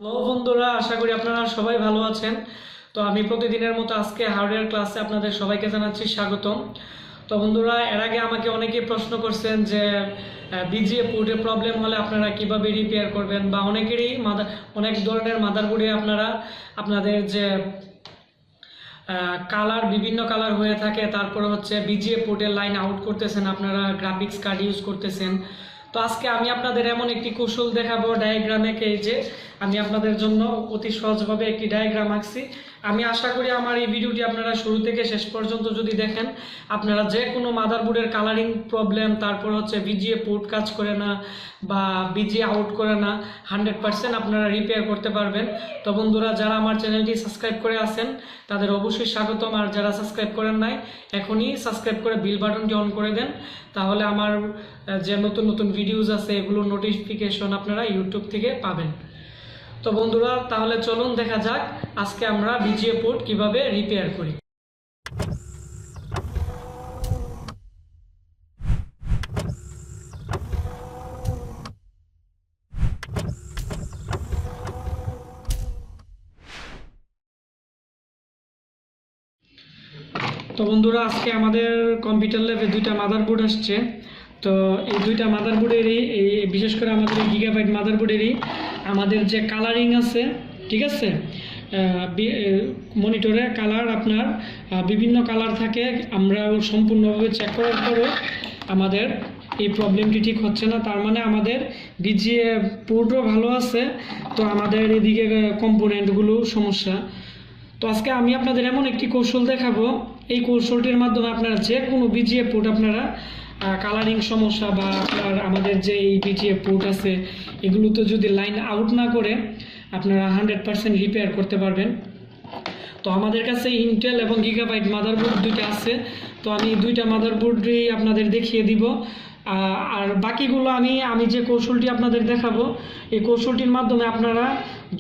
Hello বন্ধুরা, আশা করি আপনারা সবাই ভালো আছেন। তো আমি প্রতিদিনের মতো আজকে হার্ডওয়্যার ক্লাসে আপনাদের সবাইকে জানাচ্ছি স্বাগতম। তো বন্ধুরা, এর আগে আমাকে অনেকেই প্রশ্ন করছেন যে বিজিএ পোর্টের প্রবলেম হলে আপনারা কিভাবে রিপেয়ার করবেন, বা অনেকেরই অনেক ধরনের মাদারবোর্ডে আপনারা আপনাদের যে কালার বিভিন্ন কালার হয়ে থাকে, তারপরে হচ্ছে বিজিএ পোর্টের লাইন আউট করতেছেন, আপনারা গ্রাফিক্স কার্ড ইউজ করতেছেন। তো আজকে আমি আপনাদের এমন একটি কৌশল দেখাবো ডায়াগ্রামে, যে আমি আপনাদের জন্য অতি সহজভাবে একটি ডায়াগ্রাম আঁকছি। আমি আশা করি আমার এই ভিডিওটি আপনারা শুরু থেকে শেষ পর্যন্ত যদি দেখেন, আপনারা যে কোনো মাদারবোর্ডের কালারিং প্রবলেম, তারপর হচ্ছে বিজিএ পোর্ট কাজ করে না বা বিজিএ আউট করে না, 100% আপনারা রিপেয়ার করতে পারবেন। তো বন্ধুরা, যারা আমার চ্যানেলটি সাবস্ক্রাইব করে আছেন তাদের অবশ্যই স্বাগতম, আর যারা সাবস্ক্রাইব করেন নাই এখনই সাবস্ক্রাইব করে বিল বাটনটি অন করে দেন, তাহলে আমার যে নতুন নতুন ভিডিওস আছে এগুলোর নোটিফিকেশন আপনারা ইউটিউব থেকে পাবেন। তো বন্ধুরা, তাহলে চলুন দেখা যাক আজকে আমরা বিজিএ পোর্ট কিভাবে রিপেয়ার করি। তো বন্ধুরা, আজকে আমাদের কম্পিউটার ল্যাবে দুইটা মাদারবোর্ড আসছে। তো এই দুইটা মাদারবোর্ডেরই বিশেষ করে আমাদের এই গিগাবাইট মাদারবোর্ডেরই আমাদের যে কালারিং আছে, ঠিক আছে, মনিটরে কালার আপনার বিভিন্ন কালার থাকে। আমরা সম্পূর্ণভাবে চেক করার পরও আমাদের এই প্রবলেমটি ঠিক হচ্ছে না, তার মানে আমাদের বিজিএ পোর্টও ভালো আছে, তো আমাদের এদিকে কম্পোনেন্টগুলো সমস্যা। তো আজকে আমি আপনাদের এমন একটি কৌশল দেখাবো, এই কৌশলটির মাধ্যমে আপনারা যে কোনো বিজিএ পোর্ট আপনারা কালারিং সমস্যা বা আপনার আমাদের যে এই বিজিএ পোর্ট আছে এগুলোতে যদি লাইন আউট না করে আপনারা 100% রিপেয়ার করতে পারবেন। তো আমাদের কাছে ইন্টেল এবং গিগাবাইট মাদারবোর্ড দুইটা আছে, তো আমি দুইটা মাদারবোর্ডই আপনাদের দেখিয়ে দিব। আর বাকিগুলো আমি যে কৌশলটি আপনাদের দেখাবো, এই কৌশলটির মাধ্যমে আপনারা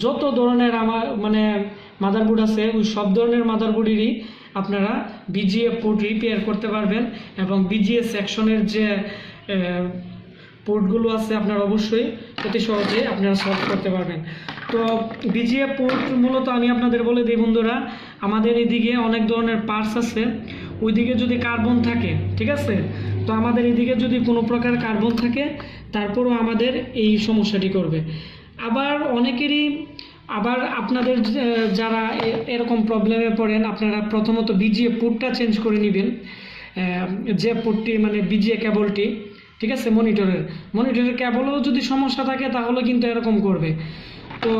যত ধরনের মাদারবোর্ড আছে ওই সব ধরনের মাদারবোর্ডেরই আপনারা বিজিএ পোর্ট রিপেয়ার করতে পারবেন, এবং বিজিএ সেকশনের যে পোর্টগুলো আছে আপনারা অবশ্যই অতি সহজে আপনারা সলভ করতে পারবেন। তো বিজিএ পোর্ট মূলত আমি আপনাদের বলে দিই বন্ধুরা, আমাদের এদিকে অনেক ধরনের পার্টস আছে, ওইদিকে যদি কার্বন থাকে, ঠিক আছে, তো আমাদের এদিকে যদি কোনো প্রকার কার্বন থাকে তারপরও আমাদের এই সমস্যাটি করবে। আবার আপনাদের যারা এরকম প্রবলেমে পড়েন, আপনারা প্রথমত বিজিএ পোর্টটা চেঞ্জ করে নেবেন, যে পোর্টটি বিজিএ কেবলটি, ঠিক আছে, মনিটরের কেবলও যদি সমস্যা থাকে তাহলে কিন্তু এরকম করবে। তো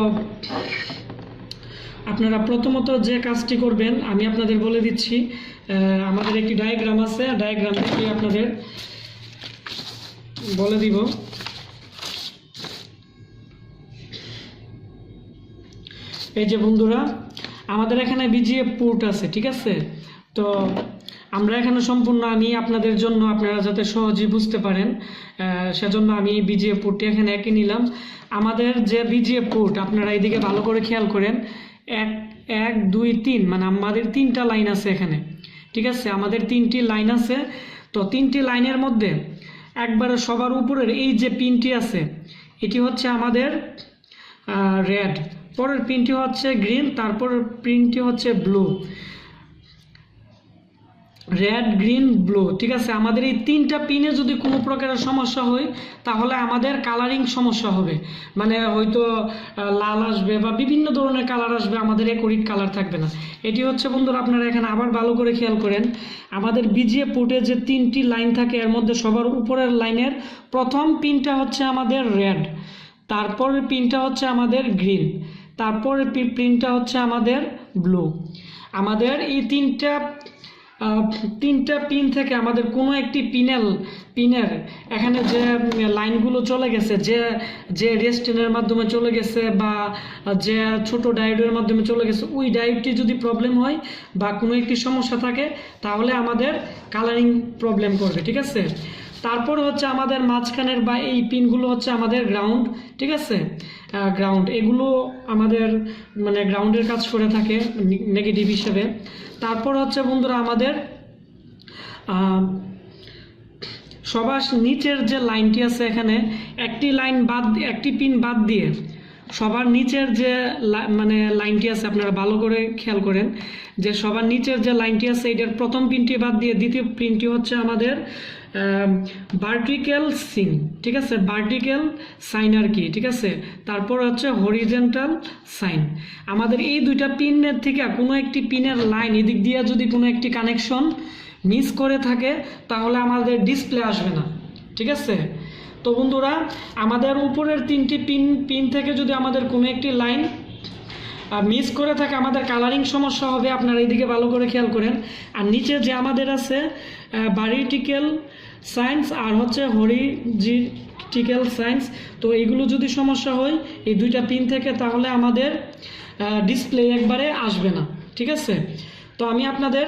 আপনারা প্রথমত যে কাজটি করবেন আমি আপনাদের বলে দিচ্ছি। আমাদের একটি ডায়াগ্রাম আছে, ডায়াগ্রাম থেকে আপনাদের বলে দিব। এই যে বন্ধুরা, আমাদের এখানে বিজিএ পোর্ট আছে, ঠিক আছে। তো আমরা এখানে সম্পূর্ণ আমি আপনাদের জন্য, আপনারা যাতে সহজে বুঝতে পারেন সেজন্য আমি বিজিএ পোর্টটি এখানে এঁকে নিলাম। আমাদের যে বিজিএ পোর্ট আপনারা এইদিকে ভালো করে খেয়াল করেন, 1 2 3 আমাদের 3টা লাইন আছে এখানে, ঠিক আছে, আমাদের 3টি লাইন আছে। তো 3টি লাইনের মধ্যে একবারে সবার উপরের এই যে পিনটি আছে এটি হচ্ছে আমাদের রেড, পরের পিনটি হচ্ছে গ্রিন, তারপর পিনটি হচ্ছে ব্লু, রেড গ্রিন ব্লু, ঠিক আছে। আমাদের এই 3টা পিনে যদি কোনো প্রকারের সমস্যা হয় তাহলে আমাদের কালারিং সমস্যা হবে, হয়তো লাল আসবে বা বিভিন্ন ধরনের কালার আসবে, আমাদের একরিক কালার থাকবে না। এটি হচ্ছে বন্ধুরা, আপনারা এখানে আবার ভালো করে খেয়াল করেন, আমাদের বিজিএ পোর্টে যে 3টি লাইন থাকে এর মধ্যে সবার উপরের লাইনের প্রথম পিনটা হচ্ছে আমাদের রেড, তারপরের পিনটা হচ্ছে আমাদের গ্রিন, তারপরের পিনটা হচ্ছে আমাদের ব্লু। আমাদের এই তিনটা পিন থেকে আমাদের কোনো একটি পিনের এখানে যে লাইনগুলো চলে গেছে, যে রেস্টেনের মাধ্যমে চলে গেছে বা যে ছোট ডায়োডের মাধ্যমে চলে গেছে, ওই ডায়োডটি যদি প্রবলেম হয় বা কোনো একটি সমস্যা থাকে তাহলে আমাদের কালারিং প্রবলেম করবে, ঠিক আছে। তারপর হচ্ছে আমাদের মাঝখানের বা এই পিনগুলো হচ্ছে আমাদের গ্রাউন্ড, ঠিক আছে, গ্রাউন্ড, এগুলো আমাদের গ্রাউন্ডের কাজ করে থাকে নেগেটিভ হিসেবে। তারপর হচ্ছে বন্ধুরা আমাদের সবার নিচের যে লাইনটি আছে এখানে একটি পিন বাদ দিয়ে সবার নিচের যে মানে লাইনটি আছে আপনারা ভালো করে খেয়াল করেন যে সবার নিচের যে লাইনটি আছে এটার প্রথম পিনটি বাদ দিয়ে দ্বিতীয় পিনটি হচ্ছে আমাদের ভার্টিক্যাল সিন, ঠিক আছে, ভার্টিক্যাল সাইন আর কি, ঠিক আছে। তারপর হচ্ছে হরিজন্টাল সাইন। আমাদের এই দুইটা পিনের থেকে কোনো একটি পিনের লাইন এদিক দিয়ে যদি কোনো একটি কানেকশন মিস করে থাকে তাহলে আমাদের ডিসপ্লে আসবে না, ঠিক আছে। তো বন্ধুরা আমাদের উপরের তিনটি পিন থেকে যদি আমাদের কোনো একটি লাইন মিস করে থাকে আমাদের কালারিং সমস্যা হবে, আপনারা এইদিকে ভালো করে খেয়াল করেন। আর নিচে যে আমাদের আছে ভার্টিক্যাল সাইন্স আর হচ্ছে হরিজন্টাল সাইন্স, তো এইগুলো যদি সমস্যা হয় এই দুইটা পিন থেকে তাহলে আমাদের ডিসপ্লে একবারে আসবে না, ঠিক আছে। তো আমি আপনাদের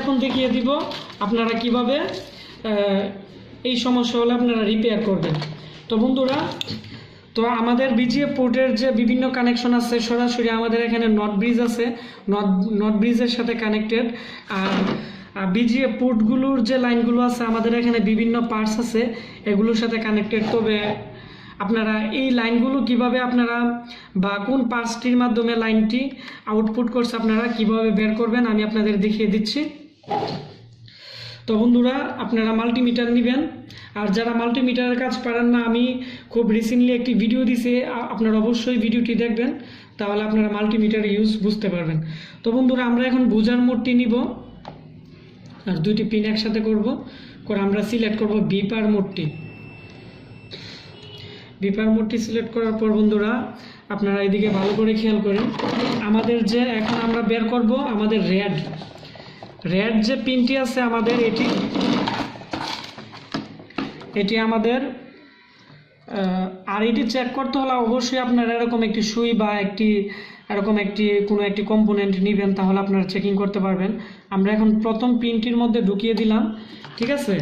এখন দেখিয়ে দিব আপনারা কিভাবে এই সমস্যা হলে আপনারা রিপেয়ার করবেন। তো বন্ধুরা তো আমাদের বিজিএ পোর্টের যে বিভিন্ন কানেকশন আছে সরাসরি আমাদের এখানে নট ব্রিজ আছে, নট ব্রিজের সাথে কানেক্টেড। আর বিজিএ পোর্টগুলোর যে লাইনগুলো আছে আমাদের এখানে বিভিন্ন পার্টস আছে এগুলোর সাথে কানেক্টেড। তবে আপনারা এই লাইনগুলো কিভাবে আপনারা বা কোন পার্টসটির মাধ্যমে লাইনটি আউটপুট করছে আপনারা কিভাবে বের করবেন আমি আপনাদের দেখিয়ে দিচ্ছি। তো বন্ধুরা আপনারা মাল্টিমিটার নেবেন, আর যারা মাল্টিমিটারের কাজ পারেন না আমি খুব রিসেন্টলি একটি ভিডিও দিছি, আপনারা অবশ্যই ভিডিওটি দেখবেন তাহলে আপনারা মাল্টিমিটার ইউজ বুঝতে পারবেন। তো বন্ধুরা আমরা এখন বুজার মোডটি নিব আর দুইটি পিন একসাথে করে আমরা সিলেক্ট করব বিপার মোডটি। বিপার মোডটি সিলেক্ট করার পর বন্ধুরা আপনারা এদিকে ভালো করে খেয়াল করেন আমাদের যে এখন আমরা বের করব আমাদের রেড যে পিনটি আছে আমাদের এটি আমাদের আর এটি চেক করতে হলে অবশ্যই আপনারা এরকম একটি সুই বা কোনো একটি কম্পোনেন্ট নেবেন তাহলে আপনারা চেকিং করতে পারবেন। আমরা এখন প্রথম পিনটির মধ্যে ঢুকিয়ে দিলাম, ঠিক আছে।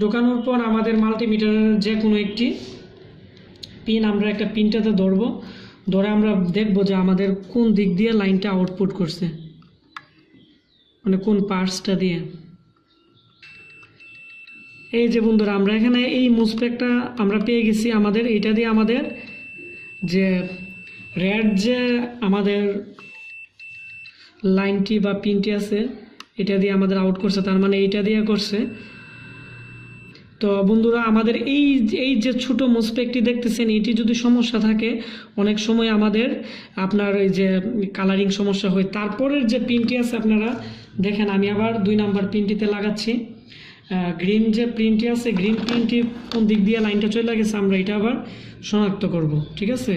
ঢোকানোর পর আমাদের মাল্টিমিটারের যে কোনো একটি পিন আমরা একটা পিনটাতে ধরে আমরা দেখব যে আমাদের কোন দিক দিয়ে লাইনটা আউটপুট করছে, মানে কোন পার্টসটা দিয়ে। এই যে বন্ধুরা আমরা এখানে এই মুসপেকটা আমরা পেয়ে গেছি, আমাদের এইটা দিয়ে আমাদের যে রেড যে আমাদের লাইনটি বা পিনটি আছে এটা দিয়ে আমাদের আউট করছে, তার মানে এইটা দিয়ে করছে। তো বন্ধুরা আমাদের এই যে ছোট মুসপেকটি দেখতেছেন এটি যদি সমস্যা থাকে অনেক সময় আমাদের আপনার এই যে কালারিং সমস্যা হয়। তারপরের যে পিনটি আছে আপনারা দেখেন আমি আবার 2 নাম্বার পিনটিতে লাগাচ্ছি। গ্রিন যে পিনটি আছে গ্রিন পিনটি কোন দিক দিয়ে লাইনটা চলে গেছে আমরা এটা আবার শনাক্ত করব, ঠিক আছে।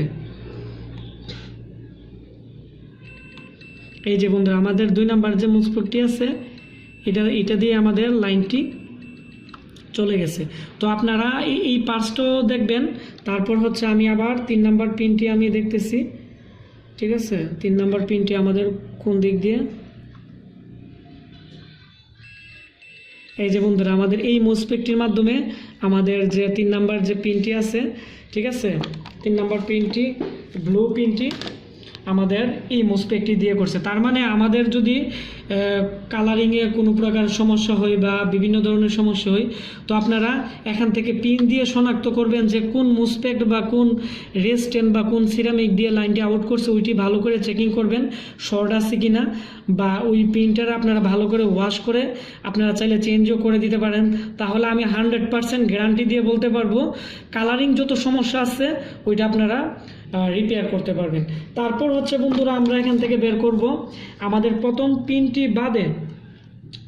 এই যে বন্ধুরা আমাদের 2 নাম্বার যে মুসপেকটি আছে এটা দিয়ে আমাদের লাইনটি চলে গেছে। তো আপনারা এই পার্টসটাও দেখবেন। তারপর হচ্ছে আমি আবার 3 নাম্বার পিনটি আমি দেখতেছি, ঠিক আছে। 3 নাম্বার পিনটি আমাদের কোন দিক দিয়ে, এই যে বন্ধুরা আমাদের এই মুসপেকটির মাধ্যমে আমাদের যে 3 নাম্বার যে পিনটি আছে, ঠিক আছে, 3 নাম্বার পিনটি ব্লু পিনটি আমাদের এই মুসপেকটি দিয়ে করছে। তার মানে আমাদের যদি কালারিংয়ে কোনো প্রকার সমস্যা হয় বা বিভিন্ন ধরনের সমস্যা হয় তো আপনারা এখান থেকে পিন দিয়ে শনাক্ত করবেন যে কোন মুসপেক্ট বা কোন রেস্টেন বা কোন সিরামিক দিয়ে লাইনটি আউট করছে ওইটি ভালো করে চেকিং করবেন শর্ট আছে কি না, বা ওই পিনটার আপনারা ভালো করে ওয়াশ করে আপনারা চাইলে চেঞ্জও করে দিতে পারেন। তাহলে আমি 100% গ্যারান্টি দিয়ে বলতে পারবো কালারিং যত সমস্যা আছে ওইটা আপনারা রিপেয়ার করতে পারবেন। তারপর হচ্ছে বন্ধুরা আমরা এখান থেকে বের করব আমাদের প্রথম পিনটি বাদে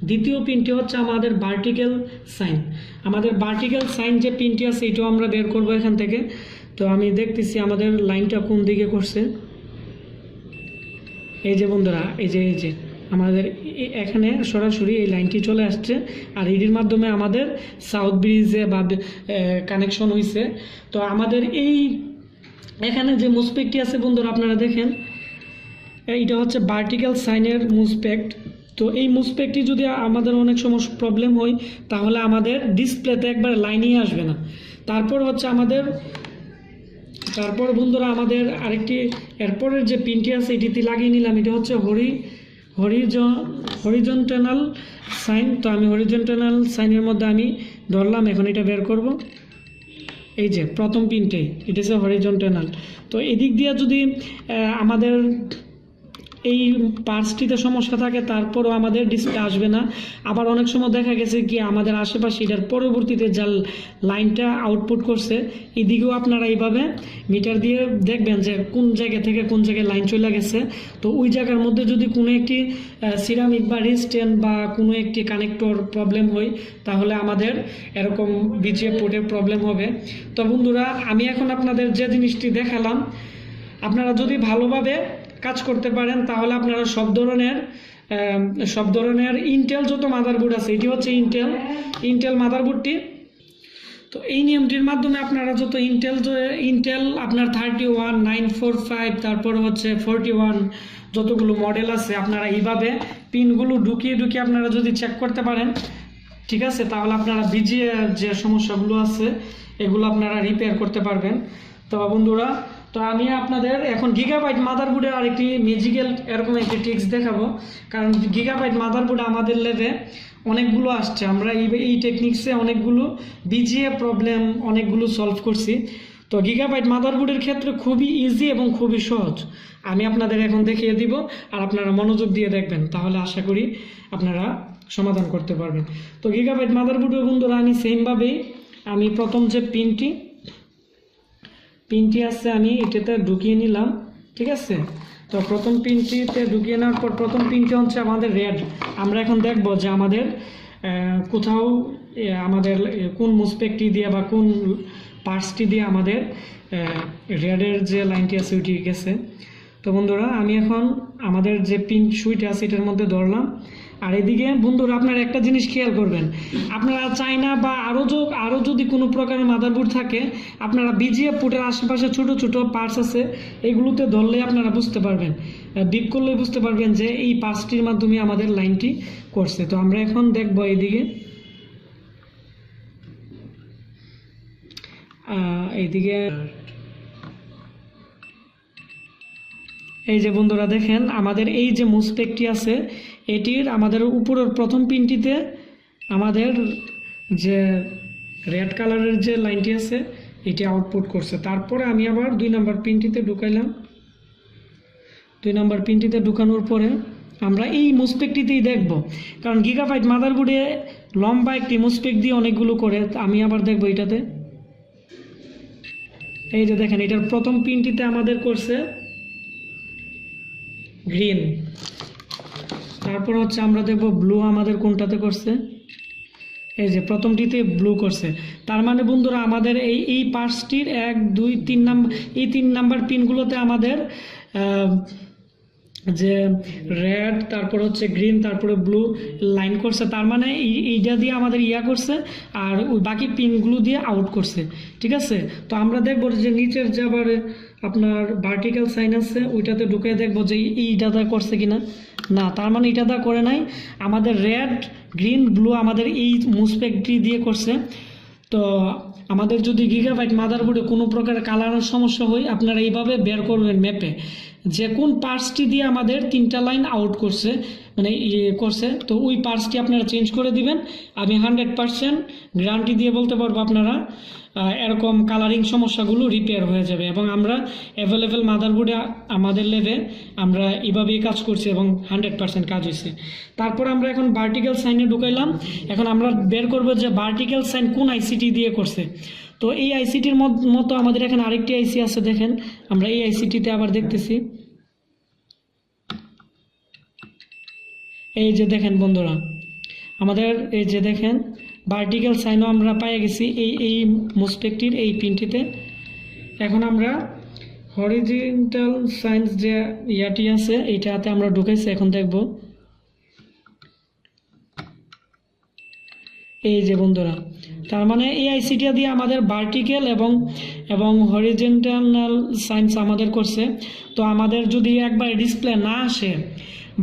দ্বিতীয় পিনটি হচ্ছে আমাদের ভার্টিক্যাল সাইন। আমাদের ভার্টিক্যাল সাইন যে পিনটি আছে এটাও আমরা বের করব এখান থেকে। তো আমি দেখতেছি আমাদের লাইনটা কোন দিকে করছে। এই যে বন্ধুরা এই যে আমাদের এখানে সরাসরি এই লাইনটি চলে আসছে আর এটির মাধ্যমে আমাদের সাউথ ব্রিজে বা কানেকশন হয়েছে। তো আমাদের এখানে যে মুসপেকটি আছে বন্ধুরা আপনারা দেখেন এইটা হচ্ছে ভার্টিক্যাল সাইনের মুসপেক্ট। তো এই মুসপেকটি যদি আমাদের অনেক সমস্যা প্রবলেম হয় তাহলে আমাদের ডিসপ্লেতে একবার লাইনই আসবে না। তারপর হচ্ছে তারপর বন্ধুরা আমাদের আরেকটি এরপরের যে পিনটি আছে এটিতে লাগিয়ে নিলাম। এটা হচ্ছে হরিজন্টাল সাইন। তো আমি হরিজন্টাল সাইনের মধ্যে আমি ধরলাম, এখন এটা বের করব। এই যে প্রথম পিনটে এটা হচ্ছে হরিজন্টাল। তো এদিক দিয়ে যদি আমাদের এই পার্টসটিতে সমস্যা থাকে তারপরও আমাদের ডিসপ্লে আসবে না। আবার অনেক সময় দেখা গেছে কি আমাদের আশেপাশে এটার পরবর্তীতে যা লাইনটা আউটপুট করছে এদিকেও আপনারা এইভাবে মিটার দিয়ে দেখবেন যে কোন জায়গা থেকে কোন জায়গায় লাইন চলে গেছে। তো ওই জায়গার মধ্যে যদি কোনো একটি সিরামিক বা রেজিস্ট্যান্ট বা কোনো একটি কানেক্টর প্রবলেম হয় তাহলে আমাদের এরকম বিজিএ পোর্টের প্রবলেম হবে। তো বন্ধুরা আমি এখন আপনাদের যে জিনিসটি দেখালাম আপনারা যদি ভালোভাবে কাজ করতে পারেন তাহলে আপনারা সব ধরনের ইন্টেল যত মাদারবোর্ড আছে, এটি হচ্ছে ইন্টেল মাদারবোর্ডটি। তো এই নিয়মটির মাধ্যমে আপনারা যত ইন্টেল আপনার 31, 945 তারপর হচ্ছে 41 যতগুলো মডেল আছে আপনারা এইভাবে পিনগুলো ঢুকিয়ে আপনারা যদি চেক করতে পারেন, ঠিক আছে, তাহলে আপনারা বিজিএ যে সমস্যাগুলো আছে এগুলো আপনারা রিপেয়ার করতে পারবেন। তো বন্ধুরা, তো আমি আপনাদের এখন গিগাবাইট মাদারবোর্ডের আরেকটি ম্যাজিক্যাল এরকম একটি ট্রিক্স দেখাবো। কারণ গিগাবাইট মাদারবোর্ড আমাদের লেভে অনেকগুলো আসছে, আমরা এই টেকনিক্সে অনেকগুলো বিজিএ প্রবলেম অনেকগুলো সলভ করছি। তো গিগাবাইট মাদারবোর্ডের ক্ষেত্রে খুবই ইজি এবং খুবই সহজ। আমি আপনাদের এখন দেখিয়ে দিব আর আপনারা মনোযোগ দিয়ে দেখবেন, তাহলে আশা করি আপনারা সমাধান করতে পারবেন। তো গিগাবাইট মাদারবোর্ডের বন্ধুরা আমি সেমভাবেই আমি প্রথম যে পিনটি আছে আমি এটাতে ঢুকিয়ে নিলাম, ঠিক আছে। তো প্রথম পিনটিতে ঢুকিয়ে নেওয়ার পর প্রথম পিনটি হচ্ছে আমাদের রেড। আমরা এখন দেখব যে আমাদের কোথাও আমাদের কোন মুসপেকটি দিয়ে বা কোন পার্টসটি দিয়ে আমাদের রেডের যে লাইনটি আছে ওইটি গেছে। তো বন্ধুরা আমি এখন আমাদের যে পিন সুইচ আছে এটার মধ্যে ধরলাম। আর এদিকে বন্ধুরা আপনারা একটা জিনিস খেয়াল করবেন, আপনারা চায়না বা আরও যদি কোনো প্রকারের মাদারবোর্ড থাকে আপনারা বিজিএ পোর্টের আশেপাশে ছোট ছোট পার্টস আছে এগুলোতে ধরলে আপনারা বুঝতে পারবেন, ডিপ করলে বুঝতে পারবেন যে এই পার্টসটির মাধ্যমে আমাদের লাইনটি করছে। তো আমরা এখন দেখব এইদিকে এই যে বন্ধুরা দেখেন আমাদের এই যে মুসপেকটি আছে এটির আমাদের উপরের প্রথম পিনটিতে আমাদের যে রেড কালারের যে লাইনটি আছে এটি আউটপুট করছে। তারপরে আমি আবার 2 নম্বর পিনটিতে ঢুকাইলাম। 2 নম্বর পিনটিতে ঢুকানোর পরে আমরা এই মুসপেকটিতেই দেখব, কারণ গিগাবাইট মাদারবোর্ডে লম্বা একটি মুসপেক দিয়ে অনেকগুলো করে। আমি আবার দেখব এটাতে, এই যে দেখেন এটার প্রথম পিনটিতে আমাদের করছে গ্রিন, তারপর হচ্ছে আমরা দেখব ব্লু আমাদের কোনটাতে করছে, এই যে প্রথমটিতে ব্লু করছে। তার মানে বন্ধুরা আমাদের এই পার্টসটির 1, 2, 3 নাম্বার এই 3 নাম্বার পিনগুলোতে আমাদের যে রেড তারপর হচ্ছে গ্রিন তারপরে ব্লু লাইন করছে। তার মানে এইটা দিয়ে আমাদের করছে আর ওই বাকি পিনগুলো দিয়ে আউট করছে, ঠিক আছে। তো আমরা দেখবো যে নিচের যে আবার আপনার ভার্টিক্যাল সাইন আছে ওইটাতে ঢুকে দেখবো যে এইটাতে করছে কিনা, না, তার মানে এটাতে করে নাই, আমাদের রেড গ্রিন ব্লু আমাদের এই মুসপেকটি দিয়ে করছে। তো আমাদের যদি গিগাবাইট মাদারবোর্ডে কোনো প্রকার কালারের সমস্যা হয় আপনারা এইভাবে বের করবেন ম্যাপে যে কোন পার্টসটি দিয়ে আমাদের 3টা লাইন আউট করছে, মানে করছে। তো ওই পার্টসটি আপনারা চেঞ্জ করে দিবেন। আমি 100% গ্যারান্টি দিয়ে বলতে পারবো আপনারা এরকম কালারিং সমস্যাগুলো রিপেয়ার হয়ে যাবে। এবং আমরা অ্যাভেলেবেল মাদারবোর্ডে আমাদের লেভে আমরা এইভাবেই কাজ করছি এবং 100% কাজ হয়েছে। তারপর আমরা এখন ভার্টিক্যাল সাইনে ঢুকাইলাম। এখন আমরা বের করবো যে ভার্টিক্যাল সাইন কোন আইসিটি দিয়ে করছে। তো এই আইসিটির মতো আমাদের এখানে আরেকটি আইসি আছে, দেখেন আমরা এই আইসিটিতে আবার দেখতেছি, এই যে দেখেন বন্ধুরা আমাদের এই যে দেখেন ভার্টিক্যাল সাইনও আমরা পেয়ে গেছি এই মুসপেকটির এই পিনটিতে। এখন আমরা হরিজন্টাল সাইন্স যে ইয়াটি আছে এইটাতে আমরা ঢুকেছি। এখন দেখব এই যে বন্ধুরা, তার মানে এই আইসিটি দিয়ে আমাদের ভার্টিক্যাল এবং হরিজন্টাল সাইন্স আমাদের করছে। তো আমাদের যদি একবার ডিসপ্লে না আসে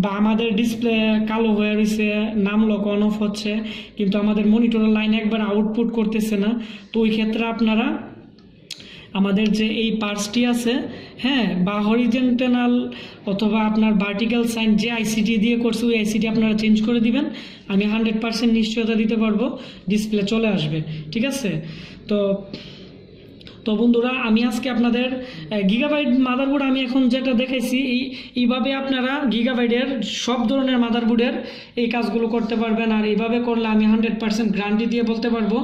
বা আমাদের ডিসপ্লে কালো হয়ে রয়েছে, নামলো অন অফ হচ্ছে কিন্তু আমাদের মনিটরের লাইন একবার আউটপুট করতেছে না, তো ওই ক্ষেত্রে আপনারা আমাদের যে এই পার্টসটি আছে, হ্যাঁ, বা হরিজন্টাল অথবা আপনার ভার্টিক্যাল সাইন যে আইসিটি দিয়ে করছে ওই আইসিটি আপনারা চেঞ্জ করে দিবেন। আমি 100% নিশ্চয়তা দিতে পারবো ডিসপ্লে চলে আসবে, ঠিক আছে। তো তো বন্ধুরা আমি আজকে আপনাদের গিগাবাইট মাদারবোর্ড আমি এখন যেটা দেখাইছি এইভাবে আপনারা গিগাবাইটের সব ধরনের মাদারবোর্ডের এই কাজগুলো করতে পারবেন। আর এইভাবে করলে আমি 100% গ্যারান্টি দিয়ে বলতে পারবো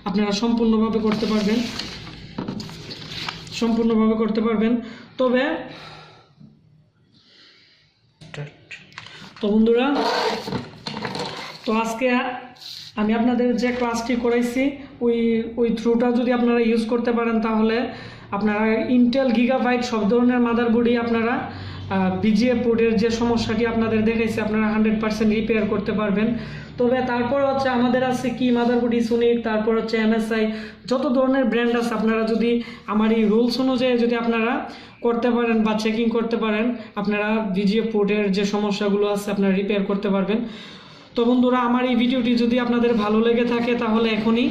আপনারা সম্পূর্ণভাবে করতে পারবেন। তো বন্ধুরা, তো আজকে আমি আপনাদের যে ক্লাসটি করাইছি ওই থ্রুটা যদি আপনারা ইউজ করতে পারেন তাহলে আপনারা ইন্টেল গিগাবাইট সব ধরনের মাদারবোর্ডই আপনারা বিজিএ পোর্টের যে সমস্যাটি আপনাদের দেখাইছি আপনারা 100% রিপেয়ার করতে পারবেন। তবে তারপর হচ্ছে আমাদের আছে কি মাদারবোর্ড ইসোনিক, তারপর হচ্ছে এমএসআই, যত ধরনের ব্র্যান্ড আছে আপনারা যদি আমার এই রুলস অনুযায়ী যদি আপনারা করতে পারেন বা চেকিং করতে পারেন আপনারা বিজিএ পোর্টের যে সমস্যাগুলো আছে আপনারা রিপেয়ার করতে পারবেন। তো বন্ধুরা, আমার এই ভিডিওটি যদি আপনাদের ভালো লেগে থাকে তাহলে এখনই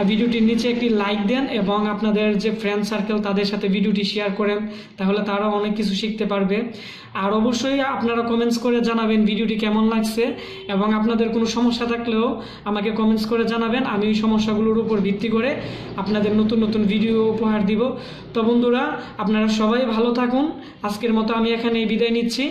ভিডিওটির নিচে একটি লাইক দেন এবং আপনাদের যে ফ্রেন্ড সার্কেল তাদের সাথে ভিডিওটি শেয়ার করেন, তাহলে তারাও অনেক কিছু শিখতে পারবে। আর অবশ্যই আপনারা কমেন্টস করে জানাবেন ভিডিওটি কেমন লাগছে এবং আপনাদের কোনো সমস্যা থাকলেও আমাকে কমেন্টস করে জানাবেন। আমি ওই সমস্যাগুলোর উপর ভিত্তি করে আপনাদের নতুন নতুন ভিডিও উপহার দিব। তো বন্ধুরা, আপনারা সবাই ভালো থাকুন। আজকের মতো আমি এখানেই বিদায় নিচ্ছি।